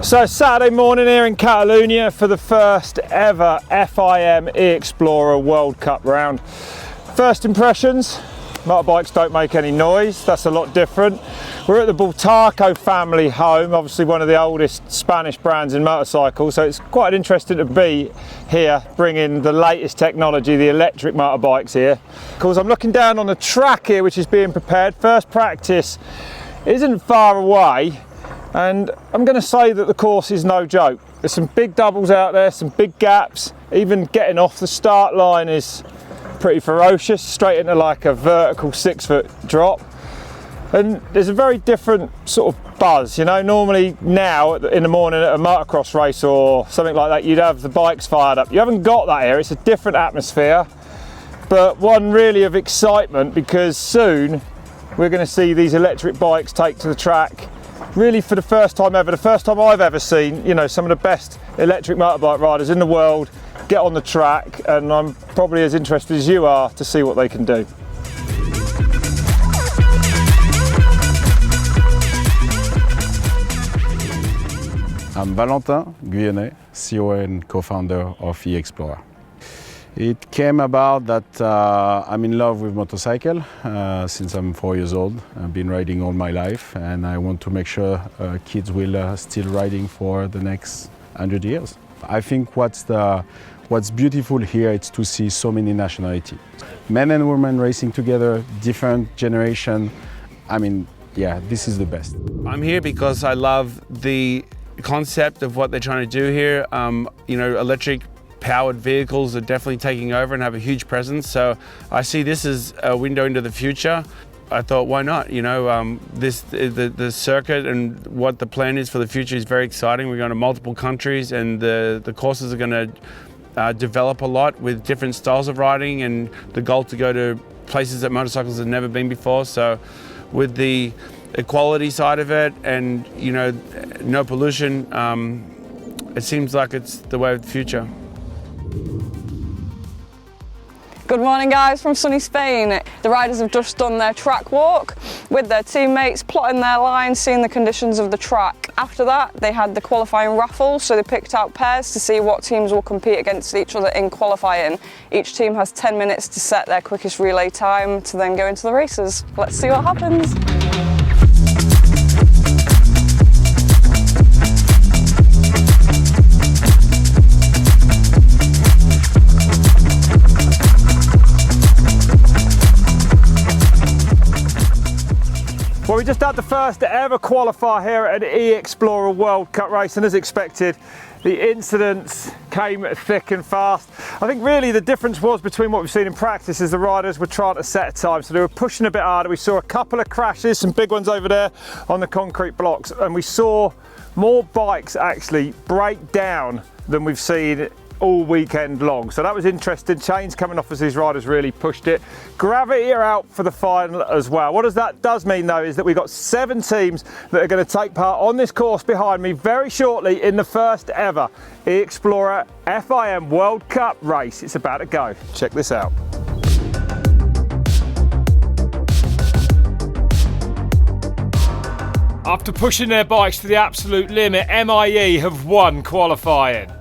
So Saturday morning here in Catalunya for the first ever FIM E-Xplorer World Cup round. First impressions, motorbikes don't make any noise, that's a lot different. We're at the Bultaco family home, obviously one of the oldest Spanish brands in motorcycles, so it's quite interesting to be here bringing the latest technology, the electric motorbikes here. Of course, I'm looking down on the track here which is being prepared. First practice isn't far away. And I'm going to say that the course is no joke. There's some big doubles out there, some big gaps. Even getting off the start line is pretty ferocious, straight into like a vertical 6-foot drop. And there's a very different sort of buzz, you know. Normally now in the morning at a motocross race or something like that, you'd have the bikes fired up. You haven't got that here, it's a different atmosphere, but one really of excitement because soon we're going to see these electric bikes take to the track. Really for the first time ever, the first time I've ever seen, you know, some of the best electric motorbike riders in the world get on the track, and I'm probably as interested as you are to see what they can do. I'm Valentin Guyonnet, CEO and co-founder of E-Xplorer. It came about that I'm in love with motorcycle since I'm 4 years old. I've been riding all my life, and I want to make sure kids will still riding for the next 100 years. I think what's beautiful here is to see so many nationalities. Men and women racing together, different generation. I mean, yeah, this is the best. I'm here because I love the concept of what they're trying to do here. You know, electric powered vehicles are definitely taking over and have a huge presence. So I see this as a window into the future. I thought, why not? You know, the circuit and what the plan is for the future is very exciting. We're going to multiple countries, and the courses are going to develop a lot with different styles of riding, and the goal to go to places that motorcycles have never been before. So with the equality side of it and, you know, no pollution, it seems like it's the way of the future. Good morning guys from sunny Spain. The riders have just done their track walk with their teammates, plotting their lines, seeing the conditions of the track. After that they had the qualifying raffle, so they picked out pairs to see what teams will compete against each other in qualifying. Each team has 10 minutes to set their quickest relay time to then go into the races. Let's see what happens. Well, we just had the first ever qualifier here at an E-Xplorer World Cup race, and as expected, the incidents came thick and fast. I think really the difference was between what we've seen in practice is the riders were trying to set a time, so they were pushing a bit harder. We saw a couple of crashes, some big ones over there on the concrete blocks, and we saw more bikes actually break down than we've seen all weekend long. So that was interesting. Chains coming off as these riders really pushed it. Gravity are out for the final as well. What that does mean though is that we've got 7 teams that are going to take part on this course behind me very shortly in the first ever E-Xplorer FIM World Cup race. It's about to go. Check this out. After pushing their bikes to the absolute limit, MIE have won qualifying.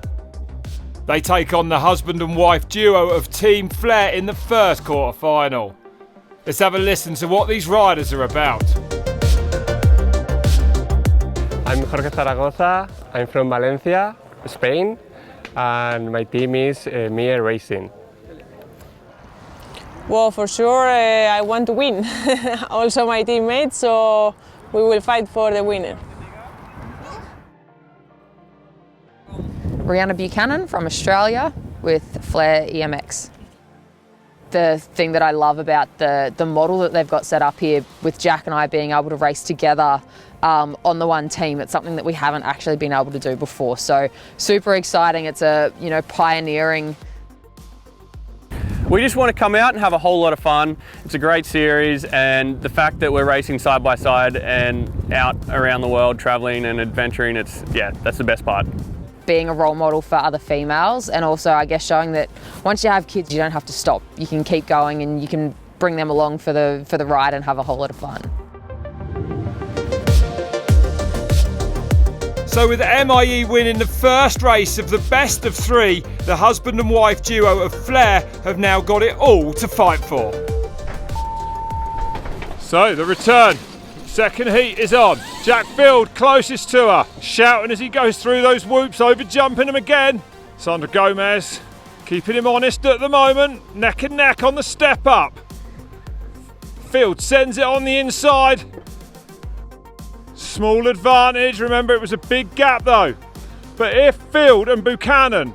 They take on the husband and wife duo of Team Flair in the first quarter-final. Let's have a listen to what these riders are about. I'm Jorge Zaragoza, I'm from Valencia, Spain, and my team is Mie Racing. Well, for sure, I want to win. Also my teammates, so we will fight for the winner. Brianna Buchanan from Australia with Flair EMX. The thing that I love about the model that they've got set up here with Jack and I being able to race together on the one team, it's something that we haven't actually been able to do before. So super exciting. It's a pioneering. We just want to come out and have a whole lot of fun. It's a great series, and the fact that we're racing side by side and out around the world traveling and adventuring, that's the best part. Being a role model for other females, and also I guess showing that once you have kids you don't have to stop. You can keep going and you can bring them along for the ride and have a whole lot of fun. So with MIE winning the first race of the best of three, the husband and wife duo of Flair have now got it all to fight for. So the return, second heat is on. Jack Field closest to her, shouting as he goes through those whoops, over jumping him again. Sandra Gomez keeping him honest at the moment, neck and neck on the step up. Field sends it on the inside. Small advantage, remember it was a big gap though. But if Field and Buchanan,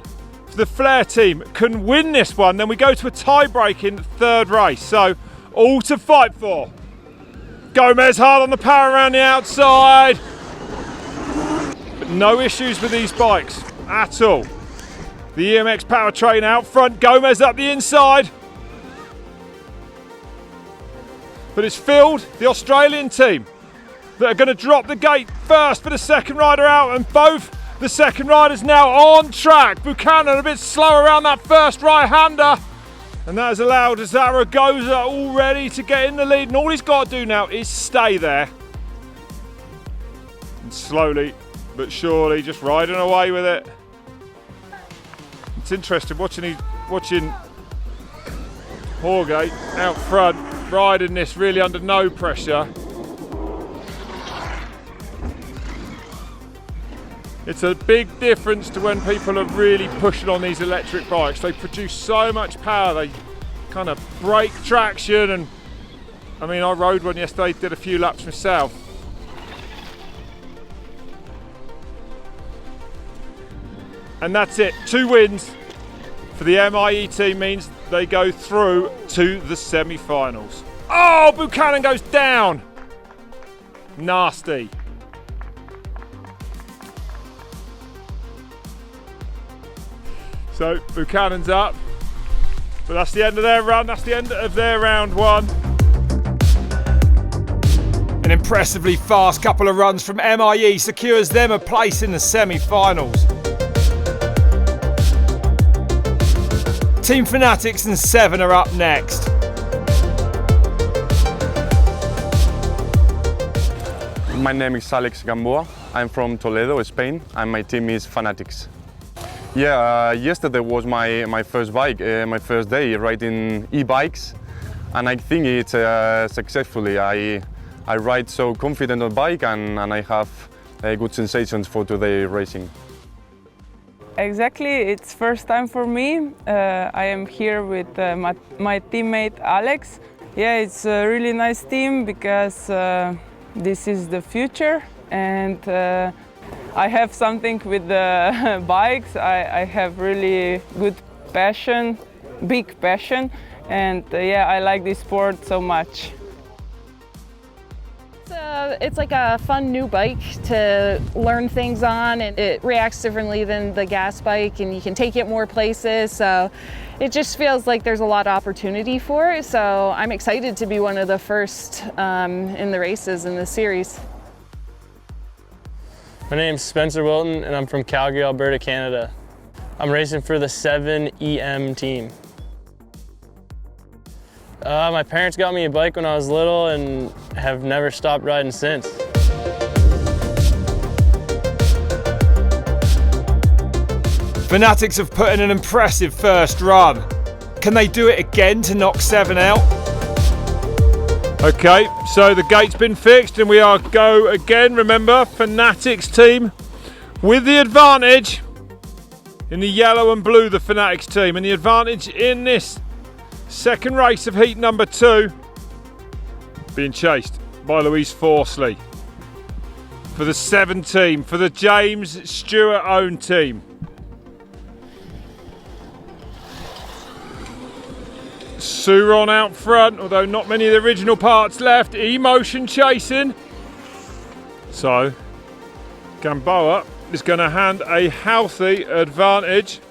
the Flair team, can win this one, then we go to a tie-breaking third race. So all to fight for. Gomez hard on the power around the outside. But no issues with these bikes at all. The EMX powertrain out front, Gomez up the inside. But it's Field, the Australian team, that are going to drop the gate first for the second rider out, and both the second riders now on track. Buchanan a bit slow around that first right-hander, and that has allowed Zaragoza already to get in the lead, and all he's got to do now is stay there. And slowly but surely just riding away with it. It's interesting watching Horgate out front, riding this really under no pressure. It's a big difference to when people are really pushing on these electric bikes. They produce so much power, they kind of break traction, and I mean, I rode one yesterday, did a few laps myself. And that's it, 2 wins for the MIE team means they go through to the semi-finals. Oh, Buchanan goes down. Nasty. So Buchanan's up, but that's the end of their run, that's the end of their round one. An impressively fast couple of runs from MIE secures them a place in the semi-finals. Team Fanatics and 7 are up next. My name is Alex Gamboa. I'm from Toledo, Spain, and my team is Fanatics. Yeah, yesterday was my first bike, my first day riding e-bikes, and I think it's successfully. I ride so confident on bike, and I have good sensations for today racing. Exactly, it's first time for me. I am here with my teammate Alex. Yeah, it's a really nice team because this is the future, and I have something with the bikes. I have really good passion, big passion, and yeah, I like this sport so much. It's like a fun new bike to learn things on, and it reacts differently than the gas bike, and you can take it more places, so it just feels like there's a lot of opportunity for it. So I'm excited to be one of the first in the races in this series. My name's Spencer Wilton, and I'm from Calgary, Alberta, Canada. I'm racing for the 7EM team. My parents got me a bike when I was little and have never stopped riding since. Fanatics have put in an impressive first run. Can they do it again to knock 7 out? Okay, so the gate's been fixed and we are go again. Remember, Fanatics team with the advantage in the yellow and blue, the Fanatics team, and the advantage in this second race of heat number 2, being chased by Louise Forsley for the 7 team, for the James Stewart owned team. Sur-Ron out front, although not many of the original parts left. E-Motion chasing. So Gamboa is going to hand a healthy advantage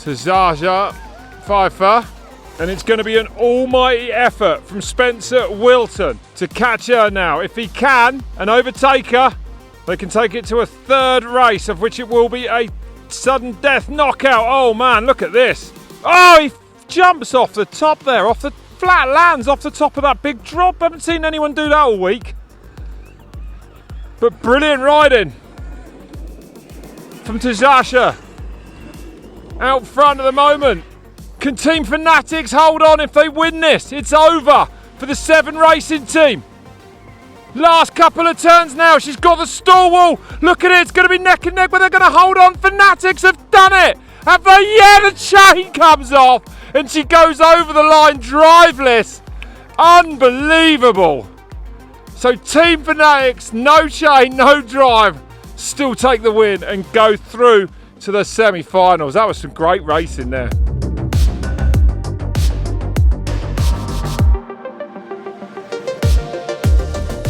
to Zaja Pfeiffer. And it's going to be an almighty effort from Spencer Wilton to catch her now. If he can and overtake her, they can take it to a third race, of which it will be a sudden death knockout. Oh man, look at this. Oh, he jumps off the top there, off the flat, lands off the top of that big drop. I haven't seen anyone do that all week. But brilliant riding from Tazasha. Out front at the moment. Can Team Fanatics hold on if they win this? It's over for the 7 Racing team. Last couple of turns now. She's got the stall wall. Look at it. It's going to be neck and neck, but they're going to hold on. Fanatics have done it. Have they? Yeah, the chain comes off and she goes over the line driveless. Unbelievable. So Team Fanatics, no chain, no drive, still take the win and go through to the semi-finals. That was some great racing there.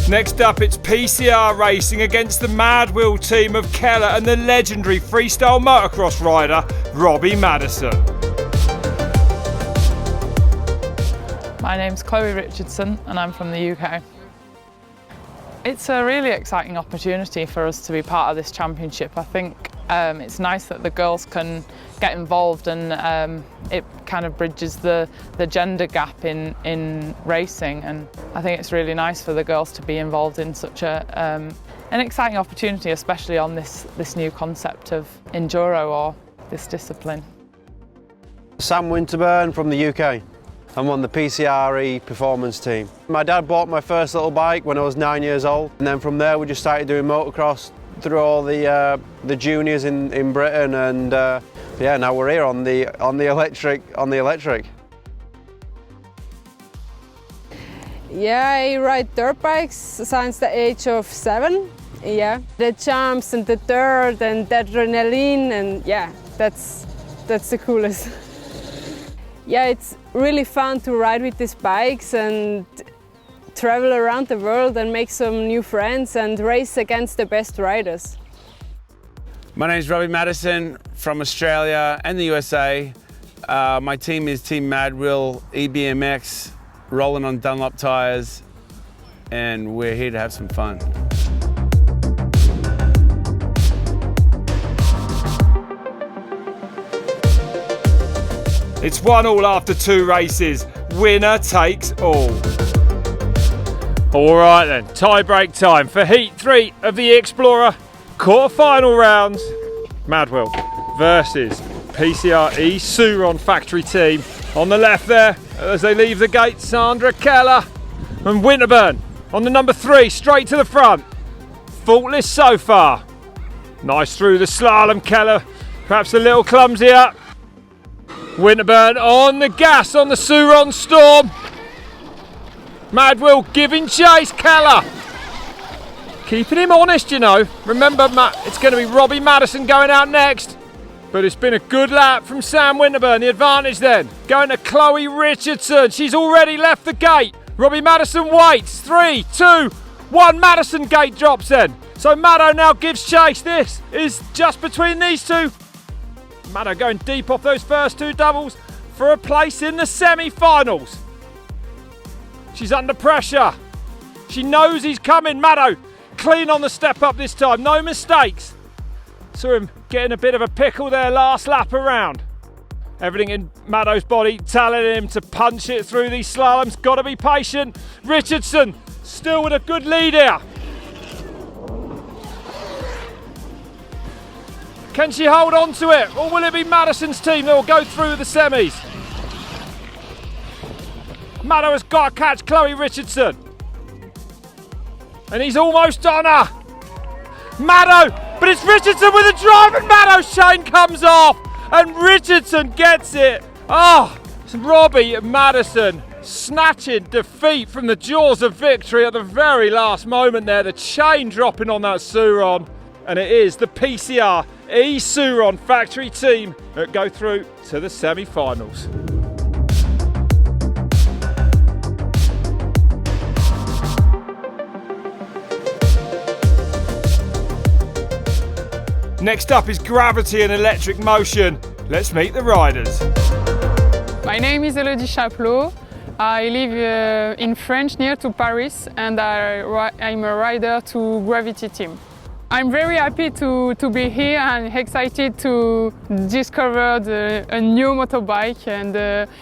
Next up, it's PCR racing against the Mad Wheel team of Keller and the legendary freestyle motocross rider, Robbie Madison. My name's Chloe Richardson and I'm from the UK. It's a really exciting opportunity for us to be part of this championship. I think it's nice that the girls can get involved and it kind of bridges the gender gap in racing, and I think it's really nice for the girls to be involved in such an exciting opportunity, especially on this new concept of enduro, or this discipline. Sam Winterburn from the UK. I'm on the PCR-e performance team. My dad bought my first little bike when I was 9 years old, and then from there we just started doing motocross through all the juniors in Britain, and yeah, now we're here on the electric. Yeah, I ride dirt bikes since the age of 7. Yeah, the jumps and the dirt and the adrenaline, and yeah, that's the coolest. Yeah, it's really fun to ride with these bikes and travel around the world and make some new friends and race against the best riders. My name is Robbie Madison from Australia and the USA. My team is Team Mad Wheel EBMX, rolling on Dunlop tyres, and we're here to have some fun. It's 1-1 after 2 races. Winner takes all. All right then, tie-break time for Heat 3 of the E-Xplorer quarter-final rounds. Mad Wheel versus PCR-e Sur-Ron factory team. On the left there, as they leave the gate, Sandra Keller and Winterburn on the number 3, straight to the front. Faultless so far. Nice through the slalom, Keller. Perhaps a little clumsier. Winterburn on the gas on the Sur-Ron Storm. Mad Wheel giving chase, Keller. Keeping him honest, you know. Remember, it's going to be Robbie Madison going out next. But it's been a good lap from Sam Winterburn. The advantage then going to Chloe Richardson. She's already left the gate. Robbie Madison waits. 3, 2, 1. Madison gate drops then. So Maddo now gives chase. This is just between these two. Maddo going deep off those first 2 doubles for a place in the semi-finals. She's under pressure. She knows he's coming. Maddo clean on the step up this time. No mistakes. Saw him getting a bit of a pickle there last lap around. Everything in Maddo's body telling him to punch it through these slaloms. Got to be patient. Richardson still with a good lead here. Can she hold on to it, or will it be Madison's team that will go through the semis? Maddo has got to catch Chloe Richardson. And he's almost on her. Maddo, but it's Richardson with a drive, and Maddo's chain comes off, and Richardson gets it. Oh, it's Robbie Madison snatching defeat from the jaws of victory at the very last moment there. The chain dropping on that Sur-Ron. And it is the PCR-e Sur-Ron factory team that go through to the semi-finals. Next up is gravity and electric motion. let's meet the riders. My name is Elodie Chaplot. I live in France near to Paris and I'm a rider to Gravity team. I'm very happy to be here and excited to discover a new motorbike and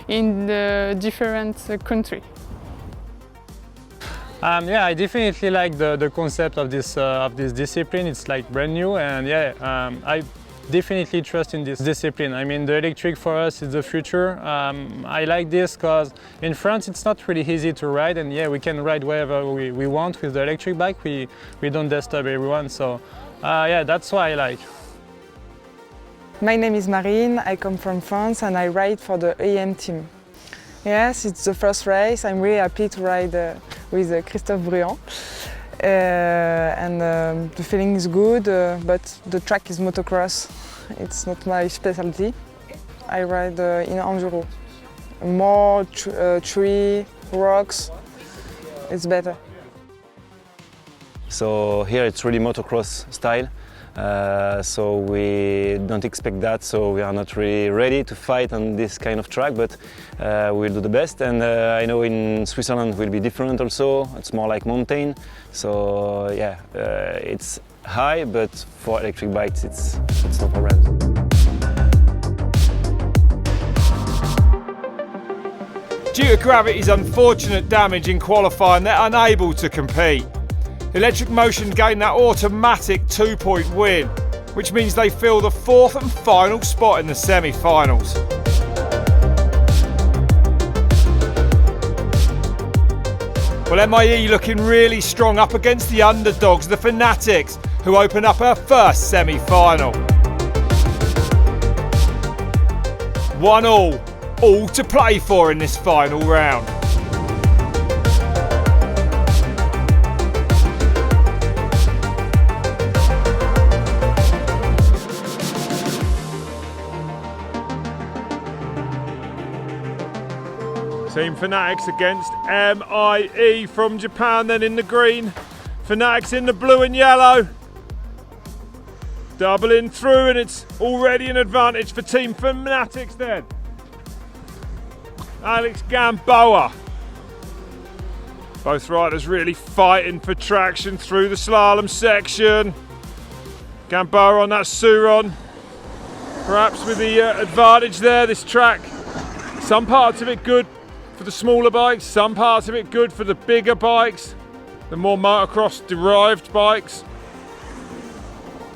in a different country. Yeah, I definitely like the concept of this discipline. It's like brand new, and yeah, I definitely trust in this discipline. I mean, the electric for us is the future. I like this because in France it's not really easy to ride, and yeah, we can ride wherever we want with the electric bike. We don't disturb everyone, so yeah, that's why I like. My name is Marine, I come from France and I ride for the EM team. Yes, it's the first race. I'm really happy to ride with Christophe Bruand. The feeling is good, but the track is motocross. It's not my specialty. I ride in enduro. More tree, rocks, it's better. So here it's really motocross style. So we don't expect that, so we are not really ready to fight on this kind of track, but we'll do the best. And I know in Switzerland will be different also. It's more like mountain, so yeah, it's high, but for electric bikes it's no problem. Due to gravity's unfortunate damage in qualifying, they're unable to compete. Electric Motion gained that automatic 2-point win, which means they fill the 4th and final spot in the semi-finals. Well, MIE looking really strong up against the underdogs, the Fanatics, who open up her first semi-final. 1-1, all to play for in this final round. Team Fanatics against MIE from Japan, then in the green. Fanatics in the blue and yellow. Doubling through, and it's already an advantage for Team Fanatics then. Alex Gamboa. Both riders really fighting for traction through the slalom section. Gamboa on that Sur-Ron. Perhaps with the advantage there, this track. Some parts of it good for the smaller bikes, some parts of it good for the bigger bikes, the more motocross derived bikes.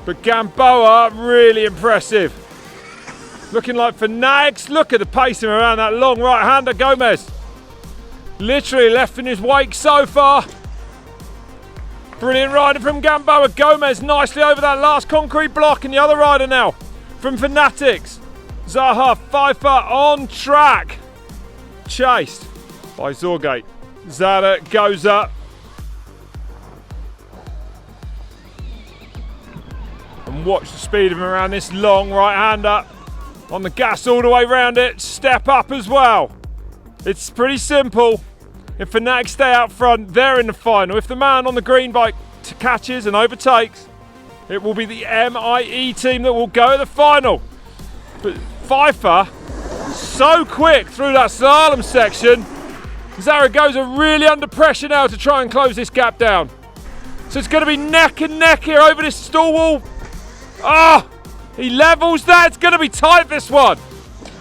But Gamboa, really impressive. Looking like Fanatics, look at the pacing around that long right-hander, Gomez. Literally left in his wake so far. Brilliant rider from Gamboa. Gomez nicely over that last concrete block, and the other rider now from Fanatics. Zaha Pfeiffer on track. Chased by Zorgate. Zada goes up. And watch the speed of him around this long right-hander. On the gas all the way around it. Step up as well. It's pretty simple. If Fanatics stay out front, they're in the final. If the man on the green bike catches and overtakes, it will be the MIE team that will go to the final. But Pfeiffer, so quick through that slalom section. Zaragoza really under pressure now to try and close this gap down. So it's going to be neck and neck here over this stall wall. Ah, he levels that. It's going to be tight, this one.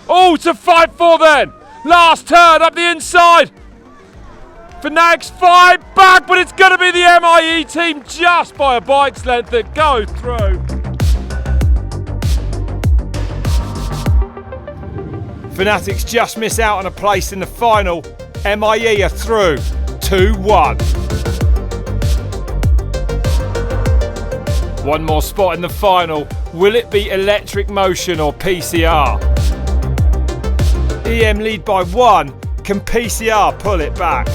Oh, to fight for then. Last turn up the inside. Fanatics fight back, but it's going to be the MIE team just by a bike's length that go through. Fanatics just miss out on a place in the final. MIE are through 2-1. One more spot in the final. Will it be Electric Motion or PCR? EM lead by 1. Can PCR pull it back?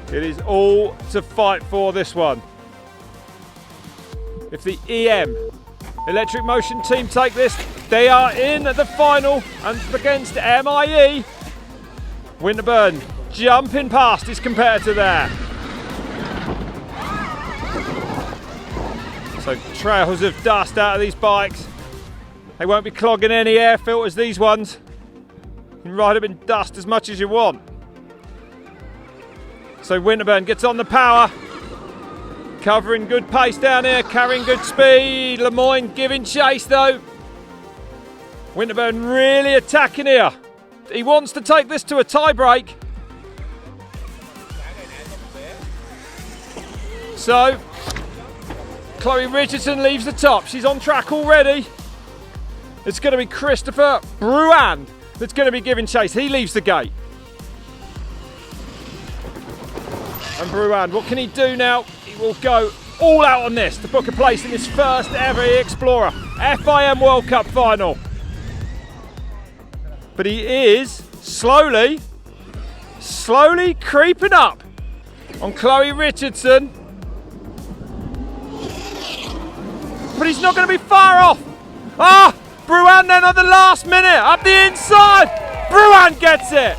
It is all to fight for this one. If the EM Electric Motion team take this, They are in the final and against MIE. Winterburn jumping past his competitor there. So trails of dust out of these bikes. They won't be clogging any air filters, these ones. You can ride them in dust as much as you want. So Winterburn gets on the power. Covering good pace down here, carrying good speed. Lemoyne giving chase though. Winterburn really attacking here. He wants to take this to a tie break. So, Chloe Richardson leaves the top. She's on track already. It's going to be Christopher Bruand that's going to be giving chase. He leaves the gate. And Bruand, what can he do now? He will go all out on this to book a place in his first ever E-Xplorer FIM World Cup final. But he is slowly creeping up on Chloe Richardson. But he's not going to be far off. Ah, Bruand then at the last minute, up the inside. Bruand gets it.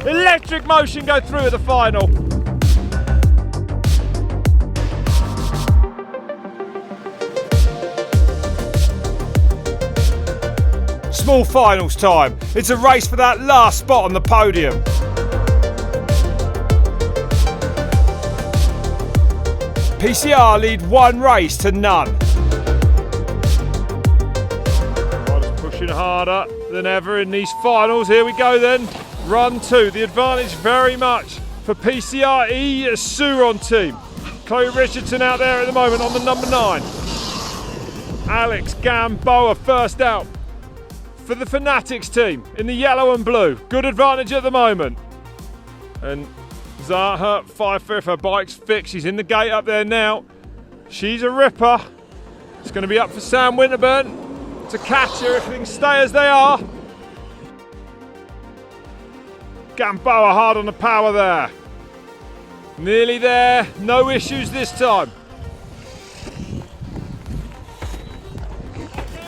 Electric Motion go through at the final. Small finals time. It's a race for that last spot on the podium. PCR lead one race to none. Riders pushing harder than ever in these finals. Here we go then. Run 2. The advantage very much for PCR-e Sur-Ron team. Chloe Richardson out there at the moment on the number 9. Alex Gamboa first out for the Fanatics team in the yellow and blue. Good advantage at the moment. And Zaha, 5-5, her bike's fixed. She's in the gate up there now. She's a ripper. It's going to be up for Sam Winterburn to catch her if things stay as they are. Gamboa hard on the power there. Nearly there, no issues this time.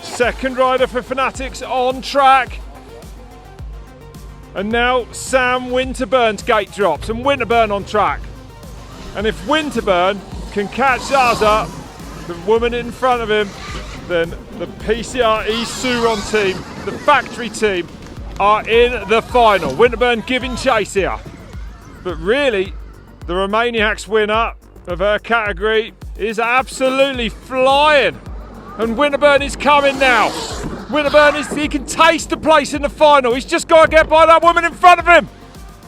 Second rider for Fanatics on track. And now Sam Winterburn's gate drops and Winterburn on track. And if Winterburn can catch Zaza, the woman in front of him, then the PCR-e Sur-Ron team, the factory team, are in the final. Winterburn giving chase here. But really, the Romaniac's winner of her category is absolutely flying. And Winterburn is coming now. Winterburn, he can taste the place in the final. He's just got to get by that woman in front of him.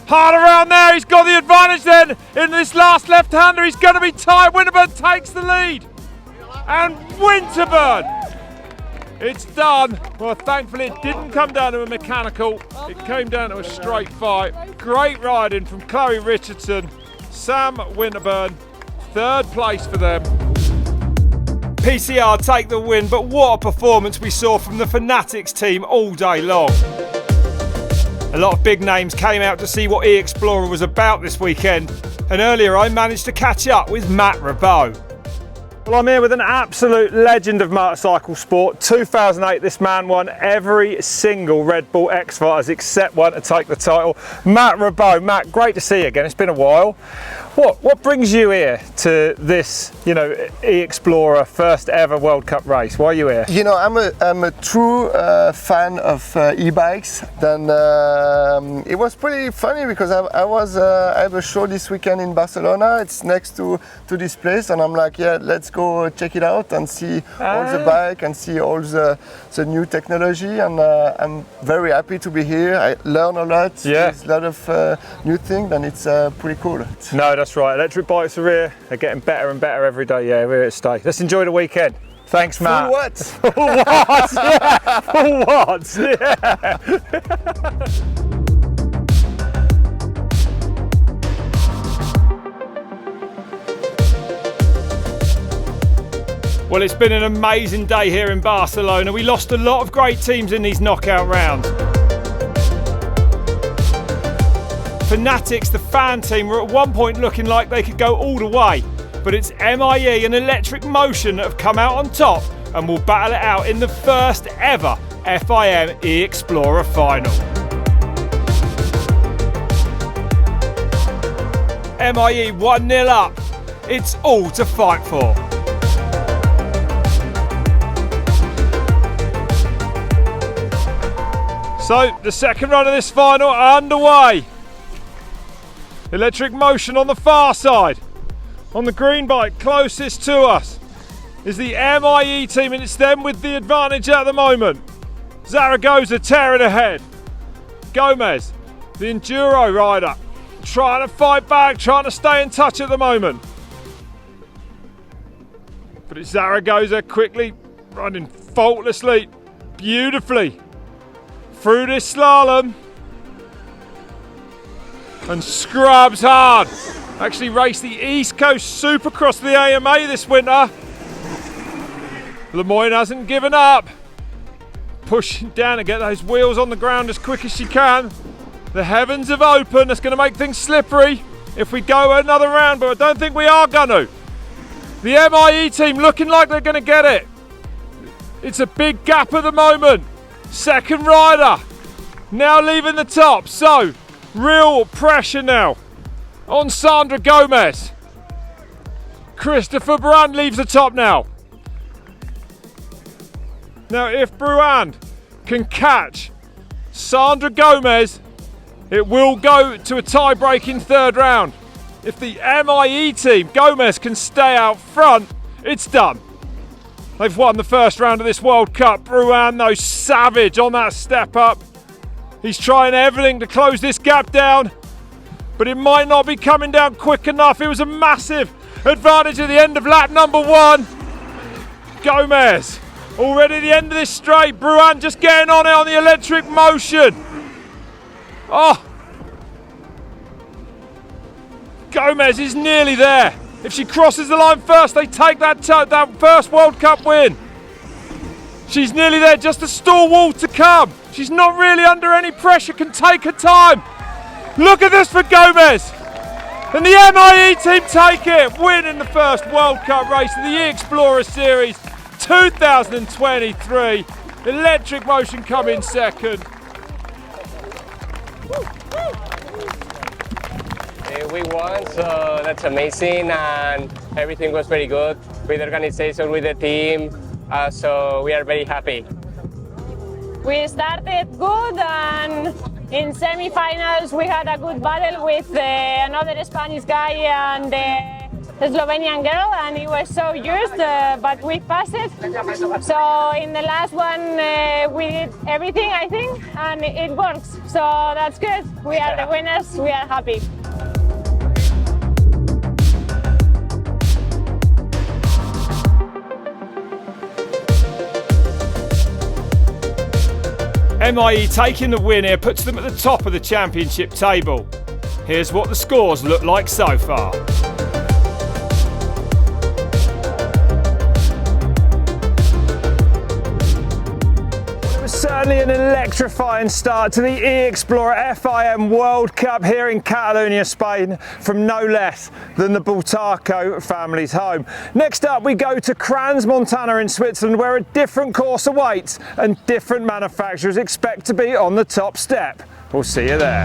Hard around there, he's got the advantage then. In this last left-hander, he's going to be tight. Winterburn takes the lead. And Winterburn, it's done. Well, thankfully it didn't come down to a mechanical. It came down to a straight fight. Great riding from Chloe Richardson. Sam Winterburn, third place for them. PCR take the win, but what a performance we saw from the Fanatics team all day long. A lot of big names came out to see what E-Xplorer was about this weekend, and earlier I managed to catch up with Matt Rabot. Well, I'm here with an absolute legend of motorcycle sport. 2008, this man won every single Red Bull X Fighters except one to take the title. Matt Rabot. Matt, great to see you again. It's been a while. What brings you here to this, E-Xplorer first ever World Cup race? Why are you here? I'm a true fan of e-bikes. Then it was pretty funny because I have a show this weekend in Barcelona. It's next to this place, and I'm like, yeah, let's go check it out and see all the bike and see all the new technology. And I'm very happy to be here. I learn a lot. Yeah. There's a lot of new things, and it's pretty cool. No, that's right. Electric bikes are here. They're getting better and better every day. Yeah, we're here to stay. Let's enjoy the weekend. Thanks, Matt. For what? For what? Yeah. For what? Yeah. Well, it's been an amazing day here in Barcelona. We lost a lot of great teams in these knockout rounds. Fanatics, the fan team, were at one point looking like they could go all the way, but it's MIE and Electric Motion that have come out on top and will battle it out in the first ever FIM E-Xplorer final. MIE 1-0 up. It's all to fight for. So the second run of this final underway. Electric motion on the far side. On the green bike closest to us is the MIE team, and it's them with the advantage at the moment. Zaragoza tearing ahead. Gomez, the enduro rider, trying to fight back, trying to stay in touch at the moment. But it's Zaragoza quickly running faultlessly, beautifully through this slalom and scrubs hard. Actually raced the East Coast Supercross for the AMA this winter. Lemoyne hasn't given up. Pushing down to get those wheels on the ground as quick as she can. The heavens have opened. That's going to make things slippery if we go another round, but I don't think we are going to. The MIE team looking like they're going to get it. It's a big gap at the moment. Second rider now leaving the top, so real pressure now on Sandra Gomez. Christopher Brand leaves the top now. Now if Bruand can catch Sandra Gomez, it will go to a tie-breaking third round. If the MIE team, Gomez, can stay out front, it's done. They've won the first round of this World Cup. Bruand, though, savage on that step up. He's trying everything to close this gap down, but it might not be coming down quick enough. It was a massive advantage at the end of lap number 1. Gomez, already at the end of this straight. Bruand just getting on it on the electric motion. Oh, Gomez is nearly there. If she crosses the line first, they take that first World Cup win. She's nearly there, just a stall to come. She's not really under any pressure, can take her time. Look at this for Gomez. And the MIE team take it, winning the first World Cup race of the E-Xplorer Series 2023. Electric Motion come in second. We won, so that's amazing, and everything was very good with the organization, with the team, so we are very happy. We started good, and in semi-finals we had a good battle with another Spanish guy and the Slovenian girl, and it was so used, but we passed it. So in the last one we did everything, I think, and it works, so that's good. We are the winners, we are happy. MIE taking the win here puts them at the top of the championship table. Here's what the scores look like so far. It was certainly an electrifying start to the E-Xplorer FIM World Cup here in Catalunya, Spain, from no less than the Bultaco family's home. Next up we go to Crans-Montana in Switzerland, where a different course awaits and different manufacturers expect to be on the top step. We'll see you there.